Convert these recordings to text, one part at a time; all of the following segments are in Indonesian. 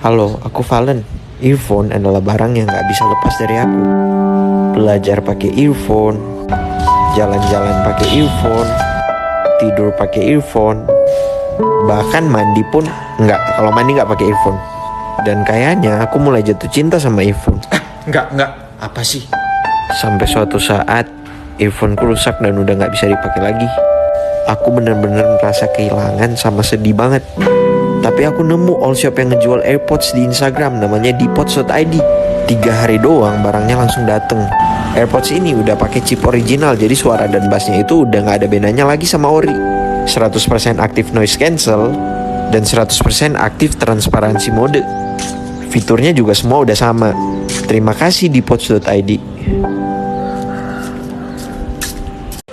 Halo, aku Valen. Earphone adalah barang yang gak bisa lepas dari aku. Belajar pakai earphone, jalan-jalan pakai earphone, tidur pakai earphone, bahkan mandi pun nggak. Kalau mandi nggak pakai earphone. Dan kayaknya aku mulai jatuh cinta sama earphone. Enggak. Apa sih? Sampai suatu saat earphoneku rusak dan udah nggak bisa dipakai lagi. Aku bener-bener merasa kehilangan sama sedih banget. Tapi aku nemu all shop yang ngejual AirPods di Instagram, namanya dipods.id. 3 hari doang barangnya langsung dateng. AirPods ini udah pakai chip original, jadi suara dan bassnya itu udah nggak ada bedanya lagi sama ori. 100% aktif noise cancel dan 100% aktif transparansi mode. Fiturnya juga semua udah sama. Terima kasih dipods.id.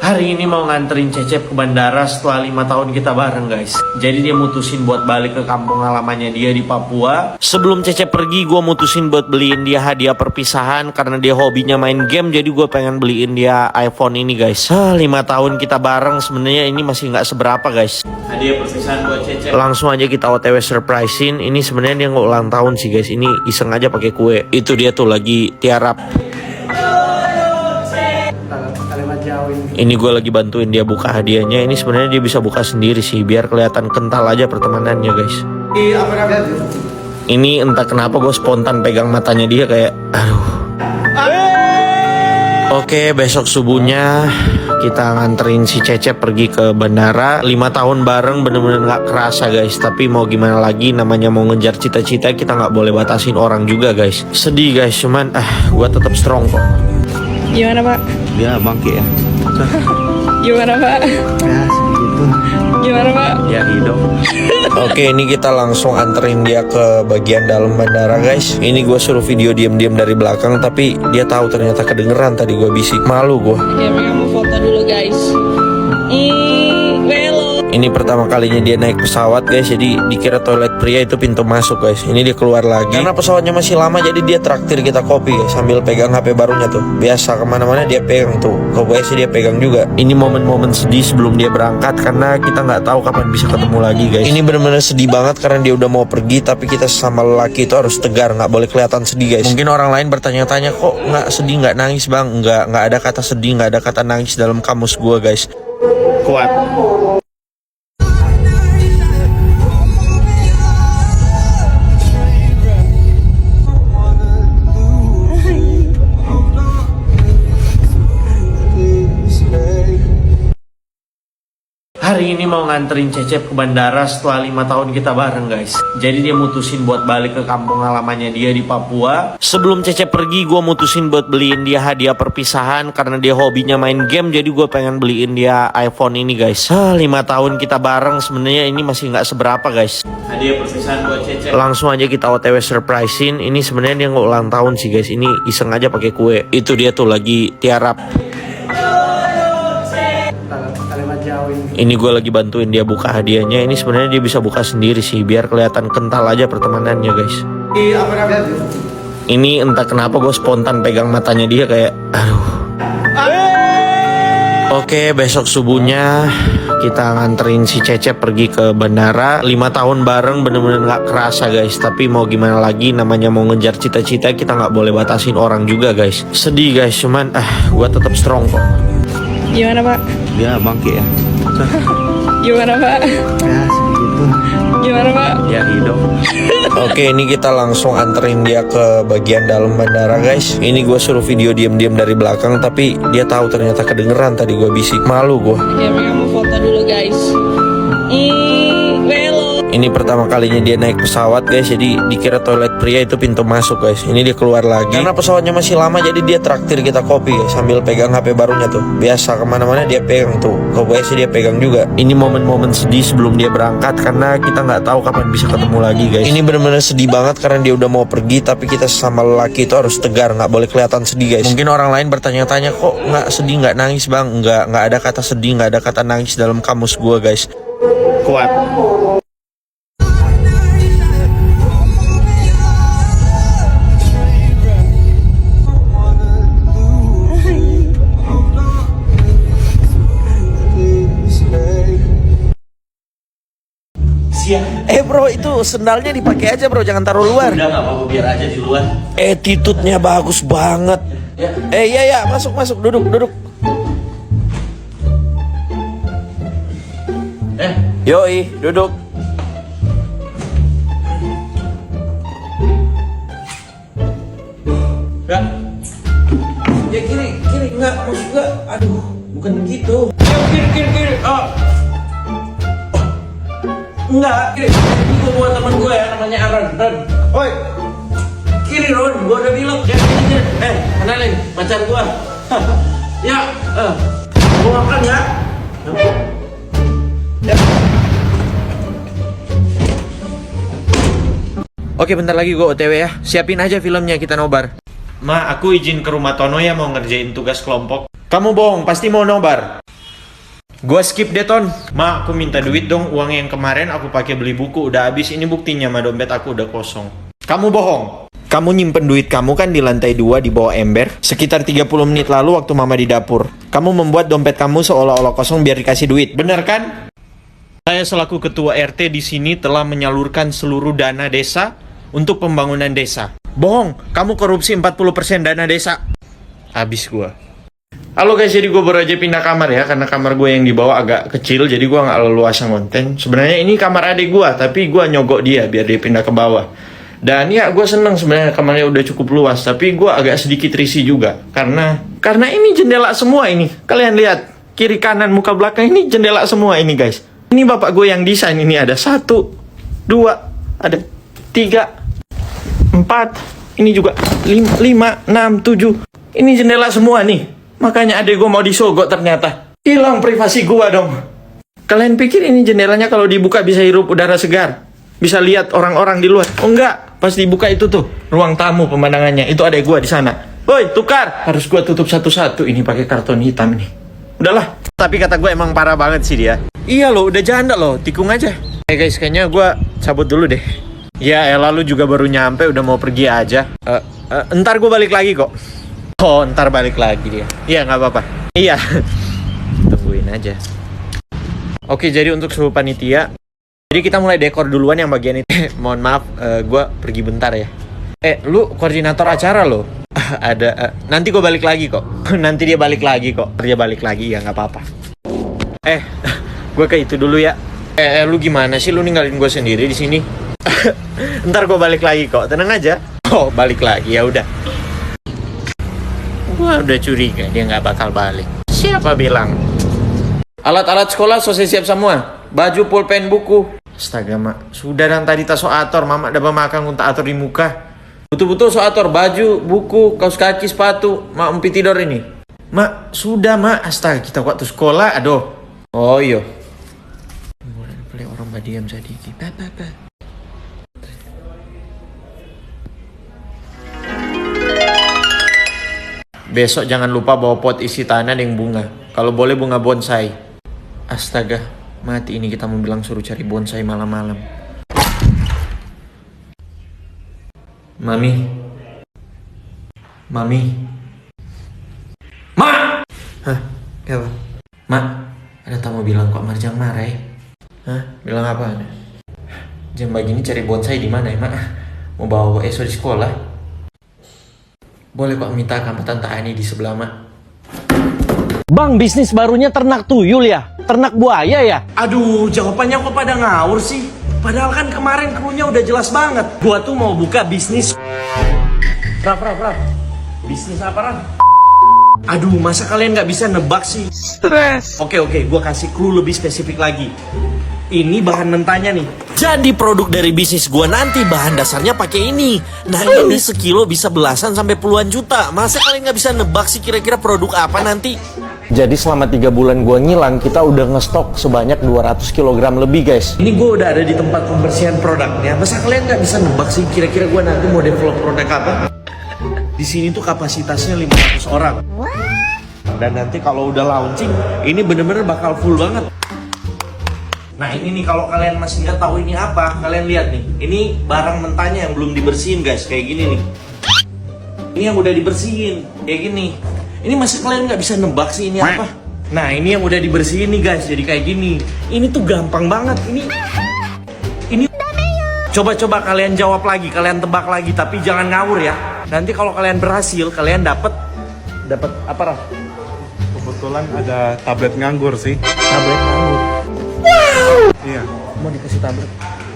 Hari ini mau nganterin Cecep ke bandara setelah 5 tahun kita bareng guys. Jadi dia mutusin buat balik ke kampung halamannya dia di Papua. Sebelum Cecep pergi gue mutusin buat beliin dia hadiah perpisahan. Karena dia hobinya main game, jadi gue pengen beliin dia iPhone ini guys. 5 tahun kita bareng, sebenarnya ini masih gak seberapa guys. Hadiah perpisahan buat Cecep. Langsung aja kita OTW surprisein. Ini sebenarnya dia gak ulang tahun sih guys. Ini iseng aja pakai kue. Itu dia tuh lagi tiarap. Ini gue lagi bantuin dia buka hadiahnya. Ini sebenarnya dia bisa buka sendiri sih, biar kelihatan kental aja pertemanannya guys. Ini entah kenapa gue spontan pegang matanya dia kayak aduh. Oke, besok subuhnya kita nganterin si Cecep pergi ke bandara. 5 tahun bareng bener-bener gak kerasa guys. Tapi mau gimana lagi, namanya mau ngejar cita-cita, kita gak boleh batasin orang juga guys. Sedih guys, cuman gue tetap strong kok. Gimana Pak? Ya bangke ya. Gimana Pak? Ya segitu. Gimana Pak? Ya hidup. Oke, ini kita langsung anterin dia ke bagian dalam bandara guys. Ini gue suruh video diam-diam dari belakang, tapi dia tahu ternyata kedengeran tadi gue bisik. Malu gue. Ya mereka mau foto dulu guys. Velo. Ini pertama kalinya dia naik pesawat guys, jadi dikira toilet pria itu pintu masuk guys. Ini dia keluar lagi. Karena pesawatnya masih lama, jadi dia traktir kita kopi guys, sambil pegang HP barunya tuh. Biasa kemana-mana dia pegang tuh. Kopi sih dia pegang juga. Ini momen-momen sedih sebelum dia berangkat, karena kita nggak tahu kapan bisa ketemu lagi guys. Ini bener-bener sedih banget karena dia udah mau pergi, tapi kita sesama lelaki itu harus tegar, nggak boleh kelihatan sedih guys. Mungkin orang lain bertanya-tanya, kok nggak sedih, nggak nangis bang? Nggak ada kata sedih, nggak ada kata nangis dalam kamus gua guys. Kuat. Hari ini mau nganterin Cecep ke bandara setelah 5 tahun kita bareng guys. Jadi dia mutusin buat balik ke kampung halamannya dia di Papua. Sebelum Cecep pergi, gue mutusin buat beliin dia hadiah perpisahan. Karena dia hobinya main game, jadi gue pengen beliin dia iPhone ini guys. 5 tahun kita bareng, sebenarnya ini masih gak seberapa guys. Hadiah perpisahan buat Cecep. Langsung aja kita OTW surprisein. Ini sebenarnya dia gak ulang tahun sih guys. Ini iseng aja pakai kue. Itu dia tuh lagi tiarap. Ini gue lagi bantuin dia buka hadiahnya. Ini sebenarnya dia bisa buka sendiri sih, biar kelihatan kental aja pertemanannya guys. Ini entah kenapa gue spontan pegang matanya dia kayak aduh. Oke, besok subuhnya kita nganterin si Cecep pergi ke bandara. 5 tahun bareng bener-bener gak kerasa guys. Tapi mau gimana lagi, namanya mau ngejar cita-cita, kita gak boleh batasin orang juga guys. Sedih guys, cuman gue tetap strong kok. Gimana Pak? Ya bangke ya. Gimana Pak? Ya segitu. Gimana Pak? Ya hidup. Oke, ini kita langsung anterin dia ke bagian dalam bandara guys. Ini gue suruh video diam-diam dari belakang, tapi dia tahu ternyata kedengeran tadi gue bisik. Malu gue. Ya mereka mau foto dulu guys. Velo. Ini pertama kalinya dia naik pesawat guys, jadi dikira toilet pria itu pintu masuk guys. Ini dia keluar lagi. Karena pesawatnya masih lama, jadi dia traktir kita kopi guys, sambil pegang HP barunya tuh. Biasa kemana-mana dia pegang tuh. Kopi sih dia pegang juga. Ini momen-momen sedih sebelum dia berangkat, karena kita nggak tahu kapan bisa ketemu lagi guys. Ini bener-bener sedih banget karena dia udah mau pergi, tapi kita sesama lelaki itu harus tegar, nggak boleh kelihatan sedih guys. Mungkin orang lain bertanya-tanya, kok nggak sedih, nggak nangis bang? Nggak ada kata sedih, nggak ada kata nangis dalam kamus gua guys. Kuat. bro, itu sendalnya dipakai aja bro, jangan taruh luar. Udah nggak apa-apa, biar aja di luar. Attitude-nya bagus banget. Ya. Iya, masuk, duduk. Yoi, duduk. Ya. Ya kiri, enggak, maksud gua, aduh, bukan gitu. Ya kiri. Oh. Enggak, kiri. Ini gua buat teman gua ya, namanya Aaron. Oi. Kiri Ron, gua udah bilang. Ya, kenalin, pacar gua. Ya, gua makan ya. Oke, bentar lagi gue OTW ya. Siapin aja filmnya, kita nobar. Ma, aku izin ke rumah Tono ya, mau ngerjain tugas kelompok. Kamu bohong, pasti mau nobar. Gue skip deh, Ton. Ma, aku minta duit dong. Uang yang kemarin aku pakai beli buku udah habis. Ini buktinya, ma, dompet aku udah kosong. Kamu bohong. Kamu nyimpen duit kamu kan di lantai 2 di bawah ember. Sekitar 30 menit lalu waktu mama di dapur. Kamu membuat dompet kamu seolah-olah kosong biar dikasih duit. Bener kan? Saya selaku ketua RT di sini telah menyalurkan seluruh dana desa untuk pembangunan desa. Bohong. Kamu korupsi 40% dana desa. Habis gua. Halo guys, jadi gue baru aja pindah kamar ya, karena kamar gue yang di bawah agak kecil, jadi gue nggak leluasa konten. Sebenarnya ini kamar adik gue, tapi gue nyogok dia biar dia pindah ke bawah. Dan ya gue seneng sebenarnya kamarnya udah cukup luas, tapi gue agak sedikit risih juga karena ini jendela semua ini. Kalian lihat kiri kanan muka belakang ini jendela semua ini guys. Ini bapak gue yang desain, ini ada 1, 2, ada 3, 4, ini juga 5, 6, 7. Ini jendela semua nih. Makanya adek gue mau disogok ternyata. Hilang privasi gue dong. Kalian pikir ini jendelanya kalau dibuka bisa hirup udara segar? Bisa lihat orang-orang di luar? Oh enggak, pas dibuka itu tuh ruang tamu pemandangannya. Itu adek gue di sana. Woi, tukar. Harus gue tutup satu-satu ini pakai karton hitam ini. Udahlah. Tapi kata gue emang parah banget sih dia. Iya loh, udah janda loh, tikung aja. Guys, kayaknya gue cabut dulu deh. Ya elah, lu juga baru nyampe udah mau pergi aja. Ntar gue balik lagi kok. Oh, ntar balik lagi dia. Iya, nggak apa-apa. Iya. Tungguin aja. Oke, jadi untuk suhu panitia. Jadi kita mulai dekor duluan yang bagian itu. Mohon maaf, gue pergi bentar ya. Lu koordinator acara lo? Ada. Nanti gue balik lagi kok. Nanti dia balik lagi kok. Dia balik lagi ya, nggak apa-apa. Gue ke itu dulu ya. Lu gimana sih? Lu ninggalin gue sendiri di sini? Ntar gue balik lagi kok. Tenang aja. Oh, balik lagi ya udah. Gua udah curiga dia nggak bakal balik. Siapa bilang? Alat-alat sekolah selesai siap semua. Baju, pulpen, buku. Astaga, Mak. Sudah dan tadi tak so atur. Mama udah makan untuk atur di muka. Betul-betul so atur. Baju, buku, kaos kaki, sepatu. Mak umpi tidur ini. Mak, sudah, Mak. Astaga, kita waktu sekolah. Aduh. Oh iya. Boleh orang badiam sedikit. Besok jangan lupa bawa pot isi tanah dan bunga. Kalau boleh bunga bonsai. Astaga, mati ini kita mau bilang suruh cari bonsai malam-malam. Mami. Ma! Hah? Apa? Ma, ada tamu bilang kok Marjang marah ya? Hah? Bilang apa? Jam begini cari bonsai di mana ya, Mak? Mau bawa esok di sekolah? Boleh kok minta sama Tante Ani di sebelah, Mak. Bang, bisnis barunya ternak tuyul ya? Ternak buaya ya? Aduh, jawabannya kok pada ngawur sih? Padahal kan kemarin krunya udah jelas banget. Gua tuh mau buka bisnis. Raf. Bisnis apa, Raf? Aduh, masa kalian nggak bisa nebak sih? Stres. Oke, gua kasih clue lebih spesifik lagi. Ini bahan mentahnya nih. Jadi produk dari bisnis gua nanti bahan dasarnya pakai ini. Nah ini sekilo bisa belasan sampai puluhan juta. Masa kalian nggak bisa nebak sih kira-kira produk apa nanti? Jadi selama 3 bulan gua ngilang, kita udah ngestok sebanyak 200 kg lebih, guys. Ini gue udah ada di tempat pembersihan produknya. Masa kalian nggak bisa nebak sih kira-kira gue nanti mau develop produk apa? Di sini tuh kapasitasnya 500 orang. Dan nanti kalau udah launching, ini bener-bener bakal full banget. Nah ini nih, kalau kalian masih nggak tahu ini apa, kalian lihat nih. Ini barang mentahnya yang belum dibersihin guys, kayak gini nih. Ini yang udah dibersihin, kayak gini. Ini masih kalian nggak bisa nebak sih ini apa? Nah ini yang udah dibersihin nih guys, jadi kayak gini. Ini tuh gampang banget. Ini Coba-coba kalian jawab lagi, kalian tebak lagi, tapi jangan ngawur ya. Nanti kalau kalian berhasil, kalian dapat apa, Raf? Kebetulan ada tablet nganggur sih. Tablet nganggur. Iya, Mau dikasih tablet?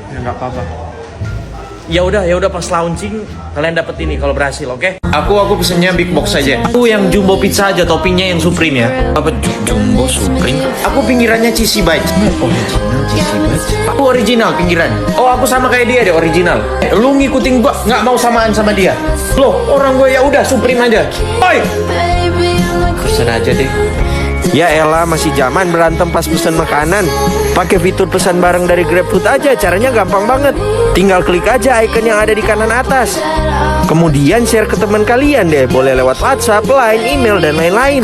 ya nggak apa-apa. Ya udah pas launching kalian dapat ini kalau berhasil, oke? Aku pesennya big box aja. Aku yang jumbo pizza aja, toppingnya yang supreme ya. Apa jumbo supreme? Aku pinggirannya cheesy bites. Aku original pinggiran. Oh, aku sama kayak dia deh, original. Lu ngikutin gua, nggak mau samaan sama dia. Loh, orang gue ya udah supreme aja. Oi, pesen aja deh. Ya elah, masih zaman berantem pas pesen makanan. Pakai fitur pesan bareng dari GrabFood aja, caranya gampang banget. Tinggal klik aja icon yang ada di kanan atas. Kemudian share ke teman kalian deh, boleh lewat WhatsApp, Line, email, dan lain-lain.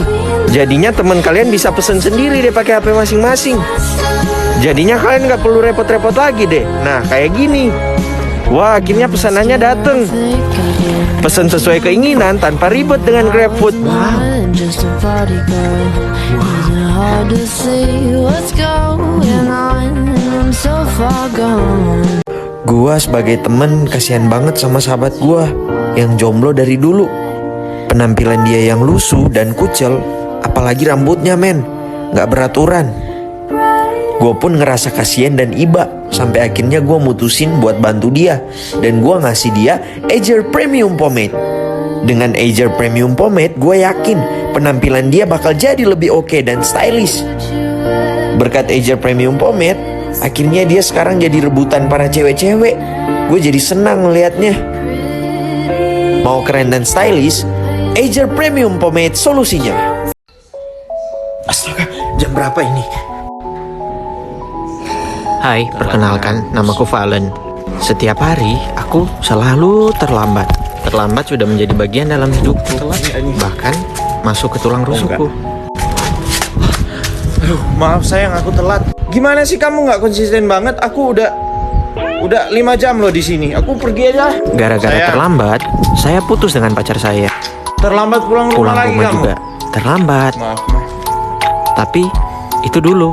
Jadinya teman kalian bisa pesen sendiri deh pakai HP masing-masing. Jadinya kalian nggak perlu repot-repot lagi deh. Nah, kayak gini. Wah, akhirnya pesanannya dateng. Pesan sesuai keinginan tanpa ribet dengan GrabFood. Just a party girl. Isn't hard to see what's going on. I'm so far gone. Gua sebagai temen kasihan banget sama sahabat gua yang jomblo dari dulu. Penampilan dia yang lusuh dan kucel, apalagi rambutnya men, gak beraturan. Gue pun ngerasa kasihan dan iba, sampai akhirnya gue mutusin buat bantu dia. Dan gue ngasih dia Ager Premium Pomade. Dengan Ager Premium Pomade, gue yakin penampilan dia bakal jadi lebih oke dan stylish. Berkat Ager Premium Pomade, akhirnya dia sekarang jadi rebutan para cewek-cewek. Gue jadi senang ngeliatnya. Mau keren dan stylish, Ager Premium Pomade solusinya. Astaga, jam berapa ini? Hai, perkenalkan, namaku Valen. Setiap hari, aku selalu terlambat. Terlambat sudah menjadi bagian dalam hidupku. Bahkan, masuk ke tulang rusukku. Aduh, maaf sayang, aku telat. Gimana sih kamu nggak konsisten banget? Aku udah 5 jam loh di sini. Aku pergi aja. Gara-gara Sayang. terlambat, saya putus dengan pacar saya. Terlambat pulang Pulang lagi rumah kamu. juga terlambat. Maaf. Tapi, itu dulu.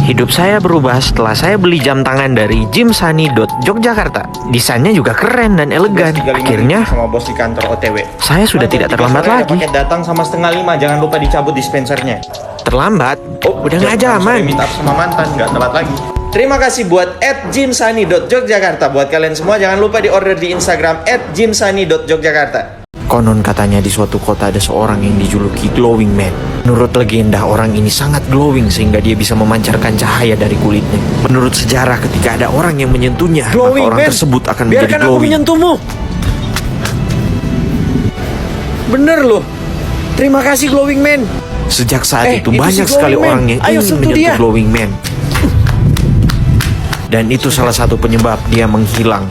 Hidup saya berubah setelah saya beli jam tangan dari jimsani.yogyakarta. Desainnya juga keren dan elegan. Akhirnya, sama bos di kantor OTW. saya sudah tidak terlambat lagi. Paket datang sama 4:30, jangan lupa dicabut dispensernya. Terlambat? Udah nggak zaman. Minta sama mantan, nggak telat lagi. Terima kasih buat @jimsani.yogyakarta. Buat kalian semua jangan lupa di order di Instagram @jimsani.yogyakarta. Konon katanya di suatu kota ada seorang yang dijuluki Glowing Man. Menurut legenda, orang ini sangat glowing sehingga dia bisa memancarkan cahaya dari kulitnya. Menurut sejarah, ketika ada orang yang menyentuhnya, maka orang tersebut akan menjadi Biarkan aku glowing. menyentuhmu. Bener loh. Terima kasih Glowing Man. Sejak saat itu itu banyak si sekali Glowing Man. orang yang Ayo ingin sentuh menyentuh dia. Glowing Man. Dan itu salah satu penyebab dia menghilang.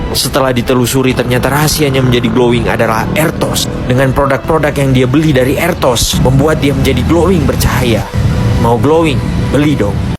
Setelah ditelusuri, ternyata rahasianya menjadi glowing adalah Airtos. Dengan produk-produk yang dia beli dari Airtos, membuat dia menjadi glowing bercahaya. Mau glowing? Beli dong.